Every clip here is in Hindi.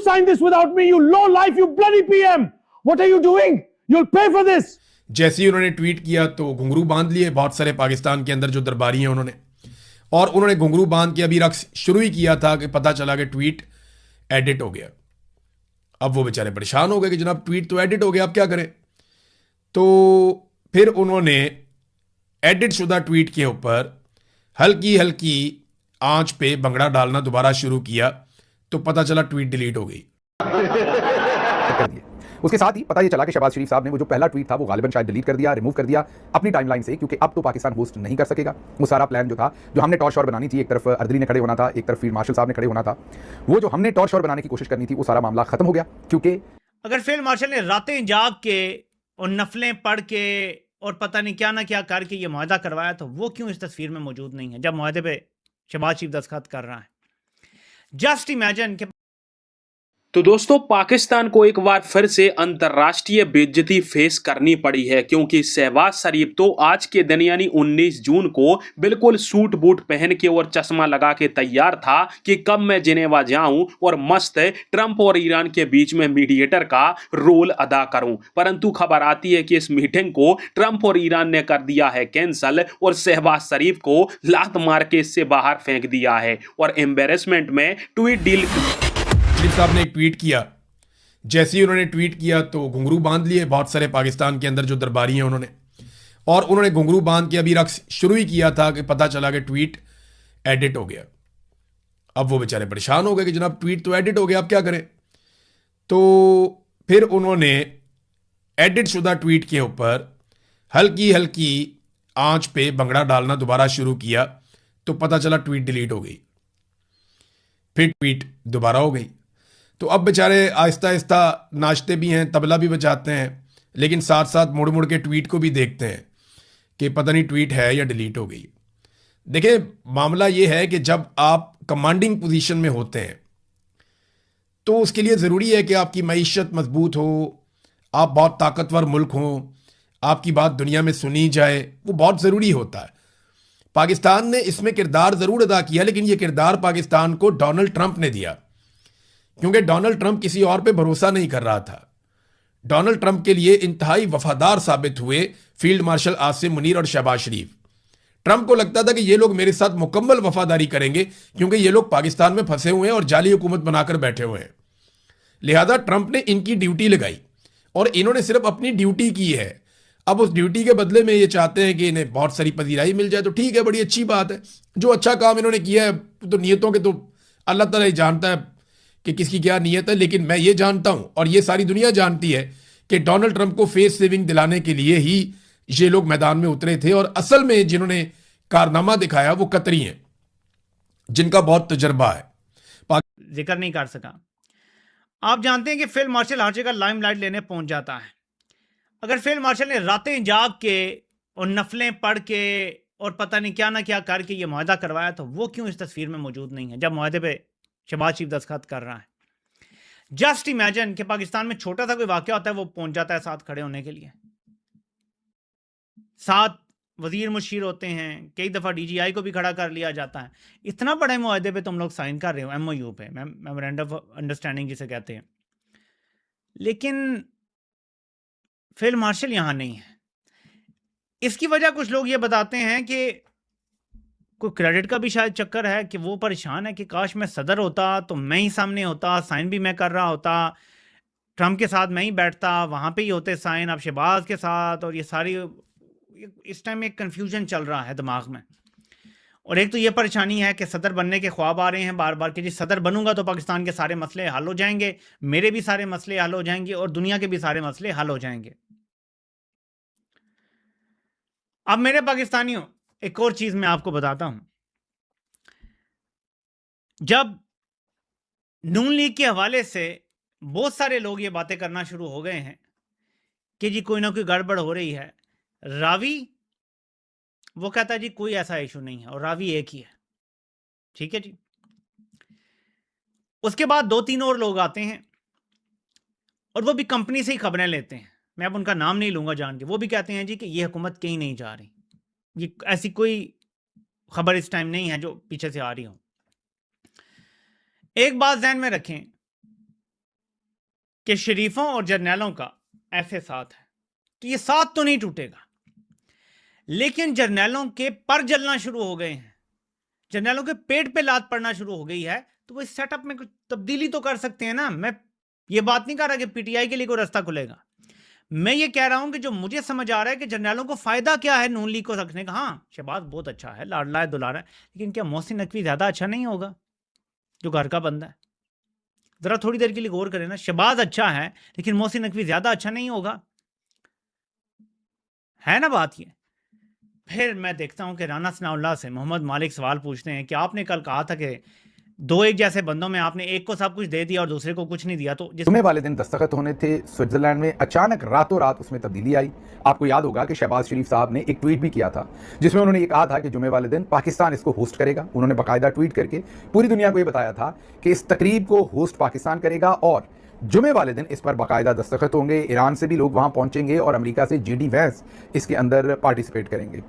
sign this without me, you low life, you bloody PM? What are you doing? You'll pay for this. जैसे ही उन्होंने ट्वीट किया तो घुंघरू बांध लिए बहुत सारे पाकिस्तान के अंदर जो दरबारी हैं उन्होंने, और उन्होंने घुंघरू बांध के अभी रक्स शुरू ही किया था कि पता चला कि ट्वीट एडिट हो गया। अब वो बेचारे परेशान हो गए कि जनाब ट्वीट तो एडिट हो गया, अब क्या करें। तो फिर उन्होंने एडिट शुदा ट्वीट के ऊपर हल्की हल्की आंच पे भंगड़ा डालना दोबारा शुरू किया, तो पता चला ट्वीट डिलीट हो गई। उसके साथ ही पता ये चला कि शहबाज शरीफ साहब ने वो जो पहला ट्वीट था वो गालिबन शायद डिलीट कर दिया, रिमूव कर दिया अपनी टाइमलाइन से, क्योंकि अब तो पाकिस्तान होस्ट नहीं कर सकेगा। वो सारा प्लान जो था, जो हमने टॉर्च शॉर बनानी थी, एक तरफ अर्दली ने खड़े होना था, एक तरफ फील्ड मार्शल साहब ने खड़े होना था, वो जो हमने टॉर्च शॉर बनाने की कोशिश करनी थी, वो सारा मामला खत्म हो गया। क्योंकि अगर फील्ड मार्शल ने रातें जाग के और नफलें पढ़ के और पता नहीं क्या ना क्या करके ये मुआहदा करवाया, तो वो क्यों इस तस्वीर में मौजूद नहीं है जब मुआहदे पे शहबाज शरीफ दस्तखत कर रहा है। जस्ट इमेजिन कि तो दोस्तों, पाकिस्तान को एक बार फिर से अंतर्राष्ट्रीय बेइज्जती फेस करनी पड़ी है, क्योंकि शहबाज शरीफ तो आज के दिन यानी 19 जून को बिल्कुल सूट बूट पहन के और चश्मा लगा के तैयार था कि कब मैं जिनेवा जाऊं और मस्त ट्रंप और ईरान के बीच में मीडिएटर का रोल अदा करूं। परंतु खबर आती है कि इस मीटिंग को ट्रंप और ईरान ने कर दिया है कैंसल और शहबाज शरीफ को लात मार के इससे बाहर फेंक दिया है और एम्बेरसमेंट में ट्वीट डील शरीफ साहब ने एक ट्वीट किया। जैसे ही उन्होंने ट्वीट किया तो घुंघरू बांध लिए बहुत सारे पाकिस्तान के अंदर जो दरबारी हैं उन्होंने, और उन्होंने घुंघरू बांध के अभी रक्स शुरू ही किया था कि पता चला कि ट्वीट एडिट हो गया। अब वो बेचारे परेशान हो गए कि जनाब ट्वीट तो एडिट हो गया, अब क्या करें। तो फिर उन्होंने एडिट शुदा ट्वीट के ऊपर हल्की हल्की आंच पे भंगड़ा डालना दोबारा शुरू किया, तो पता चला ट्वीट डिलीट हो गई। फिर ट्वीट दोबारा हो गई। तो अब बेचारे आहिस्ता आहिस्ता नाचते भी हैं, तबला भी बजाते हैं, लेकिन साथ साथ मुड़ मुड़ के ट्वीट को भी देखते हैं कि पता नहीं ट्वीट है या डिलीट हो गई। देखिए, मामला ये है कि जब आप कमांडिंग पोजीशन में होते हैं तो उसके लिए ज़रूरी है कि आपकी मईशत मजबूत हो, आप बहुत ताकतवर मुल्क हों, आपकी बात दुनिया में सुनी जाए, वो बहुत ज़रूरी होता है। पाकिस्तान ने इसमें किरदार ज़रूर अदा किया, लेकिन ये किरदार पाकिस्तान को डोनाल्ड ट्रंप ने दिया, क्योंकि डोनाल्ड ट्रंप किसी और पे भरोसा नहीं कर रहा था। डोनाल्ड ट्रंप के लिए इंतहाई वफादार साबित हुए फील्ड मार्शल आसिम मुनीर और शहबाज शरीफ। ट्रंप को लगता था कि ये लोग मेरे साथ मुकम्मल वफादारी करेंगे, क्योंकि ये लोग पाकिस्तान में फंसे हुए हैं और जाली हुकूमत बनाकर बैठे हुए हैं। लिहाजा ट्रंप ने इनकी ड्यूटी लगाई और इन्होंने सिर्फ अपनी ड्यूटी की है। अब उस ड्यूटी के बदले में ये चाहते हैं कि इन्हें बहुत सारी पजीराई मिल जाए, तो ठीक है, बड़ी अच्छी बात है। जो अच्छा काम इन्होंने किया है, तो नियतों के तो अल्लाह ताला ही जानता है कि किसकी क्या नीयत है, लेकिन मैं ये जानता हूं और ये सारी दुनिया जानती है कि डोनाल्ड ट्रंप को फेस सेविंग दिलाने के लिए ही ये लोग मैदान में उतरे थे, और असल में जिन्होंने कारनामा दिखाया वो कतरी हैं, जिनका बहुत तजर्बा है। जिक्र नहीं कर सका। आप जानते हैं कि फील्ड मार्शल हर जगह लाइमलाइट लेने पहुंच जाता है। अगर फील्ड मार्शल ने रातें जाग के और नफलें पढ़ के और पता नहीं क्या ना क्या करके ये मुआहदा करवाया, तो वो क्यों इस तस्वीर में मौजूद नहीं है जब मुआहदे पे शहबाज शरीफ दस्तखत कर रहा है। जस्ट इमेजिन कि पाकिस्तान में छोटा सा कोई वाकया होता है, वो पहुंच जाता है साथ खड़े होने के लिए। साथ वजीर मुशीर होते हैं, कई दफ़ा DGI को भी खड़ा कर लिया जाता है। इतना बड़े मुआहदे पे तुम लोग साइन कर रहे हो, MOU पे, मेमोरेंडम ऑफ अंडरस्टैंडिंग जिसे कहते हैं, लेकिन फील्ड मार्शल यहां नहीं है। इसकी वजह कुछ लोग ये बताते हैं कि कोई क्रेडिट का भी शायद चक्कर है, कि वो परेशान है कि काश मैं सदर होता तो मैं ही सामने होता, साइन भी मैं कर रहा होता, ट्रंप के साथ मैं ही बैठता, वहाँ पे ही होते साइन, अब शहबाज के साथ, और ये सारी इस टाइम एक कन्फ्यूजन चल रहा है दिमाग में। और एक तो ये परेशानी है कि सदर बनने के ख्वाब आ रहे हैं बार बार कि जी सदर बनूंगा तो पाकिस्तान के सारे मसले हल हो जाएंगे, मेरे भी सारे मसले हल हो जाएंगे और दुनिया के भी सारे मसले हल हो जाएंगे। अब मेरे पाकिस्तानियों, एक और चीज मैं आपको बताता हूं। जब नून लीग के हवाले से बहुत सारे लोग ये बातें करना शुरू हो गए हैं कि जी कोई ना कोई गड़बड़ हो रही है, रावी वो कहता है जी कोई ऐसा इशू नहीं है, और रावी एक ही है, ठीक है जी। उसके बाद 2-3 और लोग आते हैं और वो भी कंपनी से ही खबरें लेते हैं, मैं अब उनका नाम नहीं लूंगा जान के। वो भी कहते हैं जी कि ये हुकूमत कहीं नहीं जा रही, ये ऐसी कोई खबर इस टाइम नहीं है जो पीछे से आ रही हो। एक बात ध्यान में रखें कि शरीफों और जर्नैलों का ऐसे साथ है, तो ये साथ तो नहीं टूटेगा, लेकिन जर्नैलों के पर जलना शुरू हो गए हैं, जर्नैलों के पेट पे लात पड़ना शुरू हो गई है, तो वो इस सेटअप में कुछ तब्दीली तो कर सकते हैं ना। मैं ये बात नहीं कर रहा कि पीटीआई के लिए कोई रास्ता खुलेगा, मैं ये कह रहा हूं कि जो मुझे समझ आ रहा है कि जर्नैलों को फायदा क्या है नून लीग को रखने का। हाँ, शहबाज बहुत अच्छा है, लाडला है, दुलारा है, लेकिन क्या मोहसिन नकवी ज्यादा अच्छा नहीं होगा जो घर का बंदा है? जरा थोड़ी देर के लिए गौर करें ना, शहबाज अच्छा है लेकिन मोहसिन नकवी ज्यादा अच्छा नहीं होगा, है ना बात ये। फिर मैं देखता हूं कि राना सनाउल्लाह से मोहम्मद मालिक सवाल पूछते हैं कि आपने कल कहा था कि दो एक जैसे बंदों में आपने एक को सब कुछ दे दिया और दूसरे को कुछ नहीं दिया, तो जुमे वाले दिन दस्तखत होने थे स्विट्जरलैंड में, अचानक रातों रात उसमें तब्दीली आई। आपको याद होगा कि शहबाज शरीफ साहब ने एक ट्वीट भी किया था जिसमें उन्होंने ये कहा था कि जुमे वाले दिन पाकिस्तान इसको होस्ट करेगा। उन्होंने बाकायदा ट्वीट करके पूरी दुनिया को ये बताया था कि इस तकरीब को होस्ट पाकिस्तान करेगा और जुमे वाले दिन इस पर बाकायदा दस्तखत होंगे। ईरान से भी लोग वहां पहुंचेंगे और अमेरिका से जेडी वैंस इसके अंदर पार्टिसिपेट करेंगे।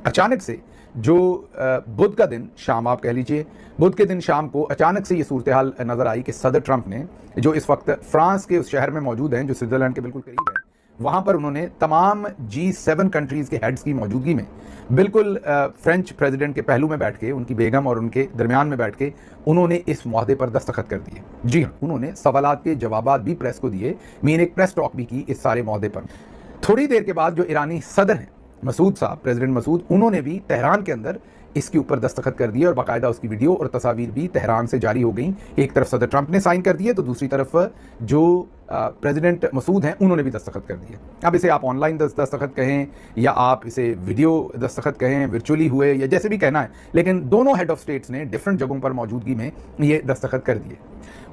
अचानक से जो बुध का दिन शाम, आप कह लीजिए बुध के दिन शाम को अचानक से ये सूरत हाल नज़र आई कि सदर ट्रंप ने, जो इस वक्त फ्रांस के उस शहर में मौजूद हैं जो स्विट्जरलैंड के बिल्कुल करीब है, वहाँ पर उन्होंने तमाम G7 कंट्रीज़ के हेड्स की मौजूदगी में बिल्कुल फ्रेंच प्रेसिडेंट के पहलू में बैठ के, उनकी बेगम और उनके दरमियान में बैठ के उन्होंने इस मुआहदे पर दस्तखत कर दिए। जी हाँ, उन्होंने सवालात के जवाबात भी प्रेस को दिए, मीन एक प्रेस टॉक भी की इस सारे मुआहदे पर। थोड़ी देर के बाद जो ईरानी सदर हैं मसूद साहब, प्रेसिडेंट मसूद, उन्होंने भी तेहरान के अंदर इसके ऊपर दस्तखत कर दिए और बाकायदा उसकी वीडियो और तस्वीर भी तेहरान से जारी हो गई। एक तरफ सदर ट्रंप ने साइन कर दिए तो दूसरी तरफ जो प्रेसिडेंट मसूद हैं उन्होंने भी दस्तखत कर दिए। अब इसे आप ऑनलाइन दस्तखत कहें या आप इसे वीडियो दस्तखत कहें, वर्चुअली हुए या जैसे भी कहना है, लेकिन दोनों हेड ऑफ स्टेट्स ने डिफरेंट जगहों पर मौजूदगी में ये दस्तखत कर दिए।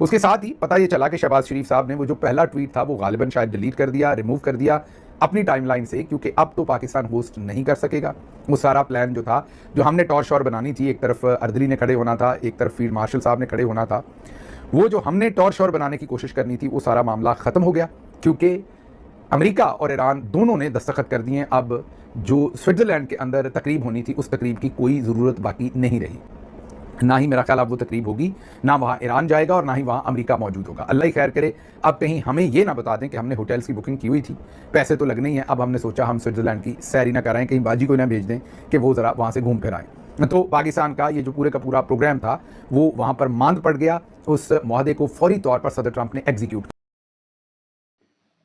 उसके साथ ही पता ये चला कि शहबाज शरीफ साहब ने वो जो पहला ट्वीट था वो गालिबन शायद डिलीट कर दिया, रिमूव कर दिया अपनी टाइमलाइन से, क्योंकि अब तो पाकिस्तान होस्ट नहीं कर सकेगा। वो सारा प्लान जो था, जो हमने टॉर शॉर बनानी थी, एक तरफ अर्दली ने खड़े होना था, एक तरफ फील्ड मार्शल साहब ने खड़े होना था, वो जो हमने टॉर शॉर बनाने की कोशिश करनी थी, वो सारा मामला ख़त्म हो गया क्योंकि अमेरिका और ईरान दोनों ने दस्तखत कर दिए। अब जो स्विट्ज़रलैंड के अंदर तकरीब होनी थी, उस तकरीब की कोई ज़रूरत बाकी नहीं रही। ना ही मेरा ख्याल अब वो तकरीब होगी, ना वहाँ ईरान जाएगा और ना ही वहाँ अमेरिका मौजूद होगा। अल्लाह ही खैर करे, अब कहीं हमें ये ना बता दें कि हमने होटल्स की बुकिंग की हुई थी, पैसे तो लगने ही हैं, अब हमने सोचा हम स्विट्ज़रलैंड की सैरी ना कराएं, कहीं बाजी को ना भेज दें कि वो ज़रा वहाँ से घूम फिर आए। तो पाकिस्तान का ये जो पूरे का पूरा प्रोग्राम था वो वहाँ पर मांद पड़ गया। उस मुआहदे को फौरी तौर पर सदर ट्रंप ने एग्जीक्यूट।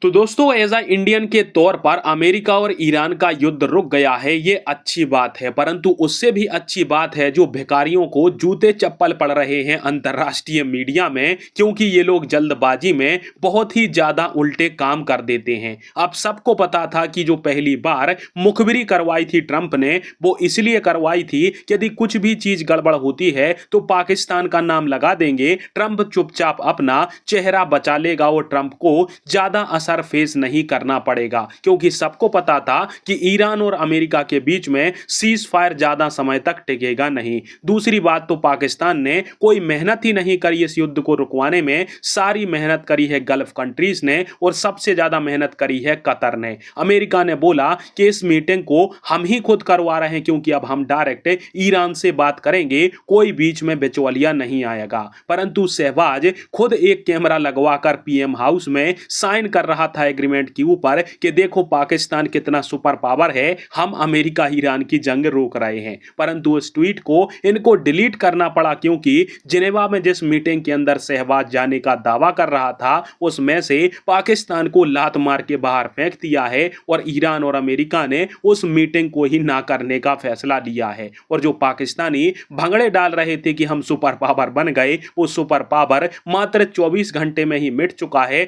तो दोस्तों, एज अ इंडियन के तौर पर अमेरिका और ईरान का युद्ध रुक गया है, ये अच्छी बात है, परंतु उससे भी अच्छी बात है जो भिखारियों को जूते चप्पल पड़ रहे हैं अंतर्राष्ट्रीय मीडिया में, क्योंकि ये लोग जल्दबाजी में बहुत ही ज्यादा उल्टे काम कर देते हैं। अब सबको पता था कि जो पहली बार मुखबिरी करवाई थी ट्रंप ने, वो इसलिए करवाई थी कि यदि कुछ भी चीज गड़बड़ होती है तो पाकिस्तान का नाम लगा देंगे, ट्रंप चुपचाप अपना चेहरा बचा लेगा और ट्रंप को ज्यादा असर फेस नहीं करना पड़ेगा, क्योंकि सबको पता था कि ईरान और अमेरिका के बीच में सीज फायर ज्यादा समय तक टिकेगा नहीं। दूसरी बात तो पाकिस्तान ने कोई मेहनत ही नहीं करी इस युद्ध को रुकवाने में, सारी मेहनत करी है गल्फ कंट्रीज ने और सबसे ज्यादा मेहनत करी है कतर ने। अमेरिका ने बोला कि इस मीटिंग को हम ही खुद करवा रहे हैं क्योंकि अब हम डायरेक्ट ईरान से बात करेंगे, कोई बीच में बिचौलिया नहीं आएगा। परंतु शहबाज खुद एक कैमरा लगवाकर पीएम हाउस में साइन कर रहा था एग्रीमेंट के ऊपर कि देखो पाकिस्तान कितना सुपर पावर है, हम अमेरिका ईरान की जंग रोक रहे हैं। परंतु उस ट्वीट को इनको डिलीट करना पड़ा क्योंकि जिनेवा में जिस मीटिंग के अंदर शहबाज जाने का दावा कर रहा था उसमें से पाकिस्तान को लात मार के बाहर फेंक दिया है और ईरान और अमेरिका ने उस मीटिंग को ही ना करने का फैसला लिया है। और जो पाकिस्तानी भंगड़े डाल रहे थे कि हम सुपर पावर बन गए, वो सुपर पावर मात्र 24 घंटे में ही मिट चुका है।